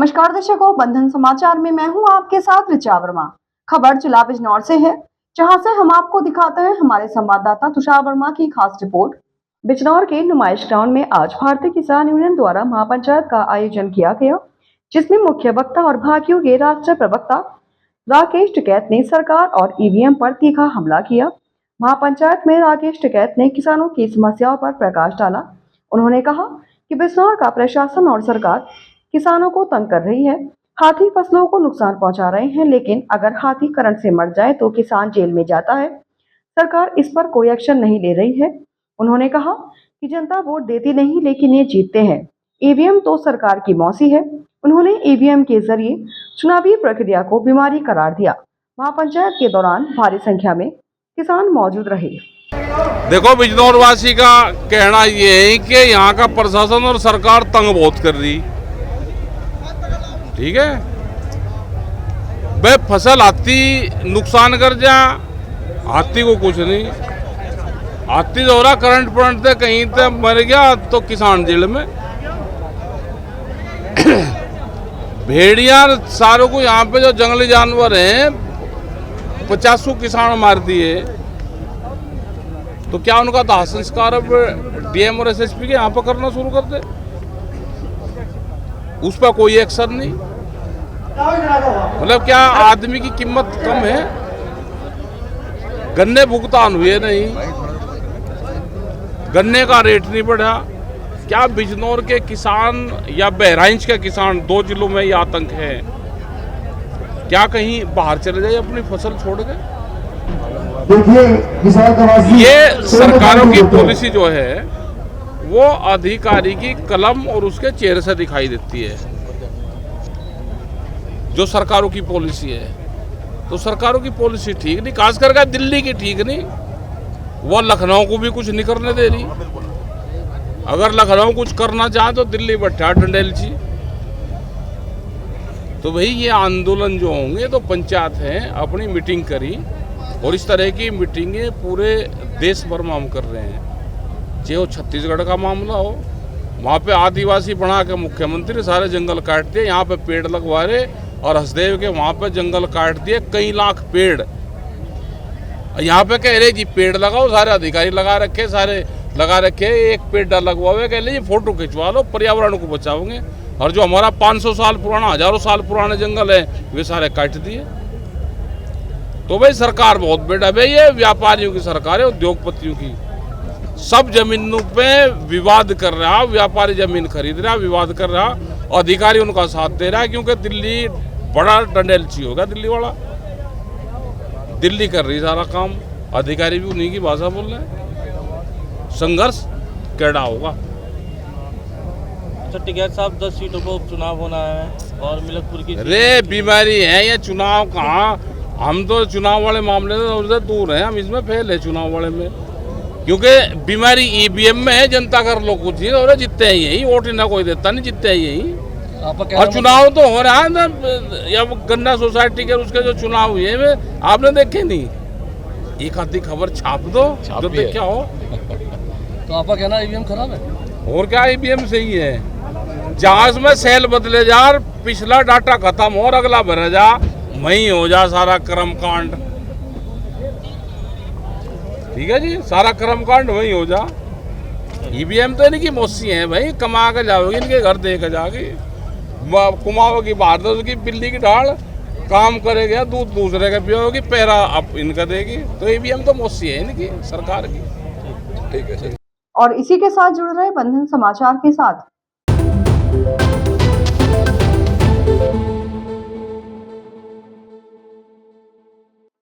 नमस्कार दर्शकों, बंधन समाचार में मैं हूं आपके साथ ऋचा वर्मा। खबर जिला बिजनौर से है, जहां से हम आपको दिखाते हैं हमारे संवाददाता तुषार वर्मा की खास रिपोर्ट। बिजनौर के नुमाइश ग्राउंड में आज भारतीय किसान यूनियन द्वारा महापंचायत का आयोजन किया गया, जिसमें मुख्य वक्ता और भाकियों के राष्ट्रीय प्रवक्ता राकेश टिकैत ने सरकार और ईवीएम पर तीखा हमला किया। महापंचायत में राकेश टिकैत ने किसानों की समस्याओं पर प्रकाश डाला। उन्होंने कहा कि बिजनौर का प्रशासन और सरकार किसानों को तंग कर रही है। हाथी फसलों को नुकसान पहुंचा रहे हैं, लेकिन अगर हाथी करंट से मर जाए तो किसान जेल में जाता है। सरकार इस पर कोई एक्शन नहीं ले रही है। उन्होंने कहा कि जनता वोट देती नहीं, लेकिन ये जीतते हैं। ईवीएम तो सरकार की मौसी है। उन्होंने ईवीएम के जरिए चुनावी प्रक्रिया को बीमारी करार दिया। महापंचायत के दौरान भारी संख्या में किसान मौजूद रहे। देखो, बिजनौर वासी का कहना ये है कि यहाँ का प्रशासन और सरकार तंग बहुत कर रही। ठीक है, भाई फसल हाथी नुकसान कर जा, हाथी को कुछ नहीं। हाथी दोहरा करंट पड़ते कहीं तक मर गया तो किसान जेल में। भेड़िया सारों को यहाँ पे जो जंगली जानवर हैं 50 किसान मार दिए, तो क्या उनका दाह संस्कार अब डीएम और एसएसपी के यहाँ पर करना शुरू कर दे? उस पर कोई एक्शन नहीं। मतलब क्या आदमी की कीमत कम है? गन्ने भुगतान हुए नहीं, गन्ने का रेट नहीं बढ़ा। क्या बिजनौर के किसान या बहराइच के किसान, 2 जिलों में ये आतंक है, क्या कहीं बाहर चले जाए अपनी फसल छोड़ के? ये सरकारों की पॉलिसी जो है वो अधिकारी की कलम और उसके चेहरे से दिखाई देती है। जो सरकारों की पॉलिसी है, तो सरकारों की पॉलिसी ठीक नहीं, खास करके दिल्ली की ठीक नहीं। वो लखनऊ को भी कुछ नहीं करने दे रही। अगर लखनऊ कुछ करना चाहे तो दिल्ली बैठा डंडेल जी। तो भाई ये आंदोलन जो होंगे तो पंचायत है अपनी मीटिंग करी, और इस तरह की मीटिंगें पूरे देश भर में हम कर रहे हैं। चाहे वो छत्तीसगढ़ का मामला हो, वहाँ पे आदिवासी बना के मुख्यमंत्री सारे जंगल काट दिए, यहाँ पे पेड़ लगवा रहे, और हसदेव के वहाँ पे जंगल काट दिए कई लाख पेड़। यहाँ पे कह रहे जी पेड़ लगाओ, सारे अधिकारी लगा रखे, सारे लगा रखे, एक पेड़ लगवा हुए, कह लीजिए फोटो खिंचवा लो, पर्यावरण को बचाओगे। और जो हमारा 500 साल पुराना, हजारों साल पुराने जंगल है वे सारे काट दिए। तो भाई सरकार बहुत बेटा भाई, ये व्यापारियों की सरकार है, उद्योगपतियों की। सब जमीनों पे विवाद कर रहा, व्यापारी जमीन खरीद रहा, विवाद कर रहा, अधिकारी उनका साथ दे रहा है, क्योंकि दिल्ली बड़ा डंडेलची होगा। दिल्ली वाला दिल्ली कर रही सारा काम, अधिकारी भी उन्हीं की भाषा बोल रहे हैं। संघर्ष कैडा होगा। अच्छा टिकैत साहब, 10 सीटों पर उपचुनाव होना है और मिलकपुर की अरे बीमारी है ये चुनाव कहाँ? हम तो चुनाव वाले मामले से दूर हैं, हम इसमें फेल है चुनाव वाले में, क्योंकि बीमारी ईवीएम में है। जनता कर लो कुछ ही, और जीतते हैं यही, वोट ना कोई देता नहीं, जीतते हैं यही। और चुनाव तो हो रहा है ना, या गन्ना सोसाइटी के उसके जो चुनाव हुए वे आपने देखे नहीं? एक आधी खबर छाप दो जो देख क्या हो। तो आपका कहना ईवीएम खराब है? और क्या ईवीएम सही है? जहाज में सेल बदले जा, पिछला डाटा खत्म हो और अगला भर जा, वही हो जा सारा कर्म कांड। ठीक है जी, सारा कर्म कांड वही हो जा। ईवीएम तो इनकी मौसी है भाई, कमा के जाओगी इनके घर दे के जाओगी, कुमाओगी बाहर दो की बिल्ली की ढाल, काम करेगा, दूध दूसरे का पियोगी, पैरा अब इनका देगी। तो ईवीएम तो मौसी है इनकी सरकार की। ठीक है। और इसी के साथ जुड़ रहे बंधन समाचार के साथ।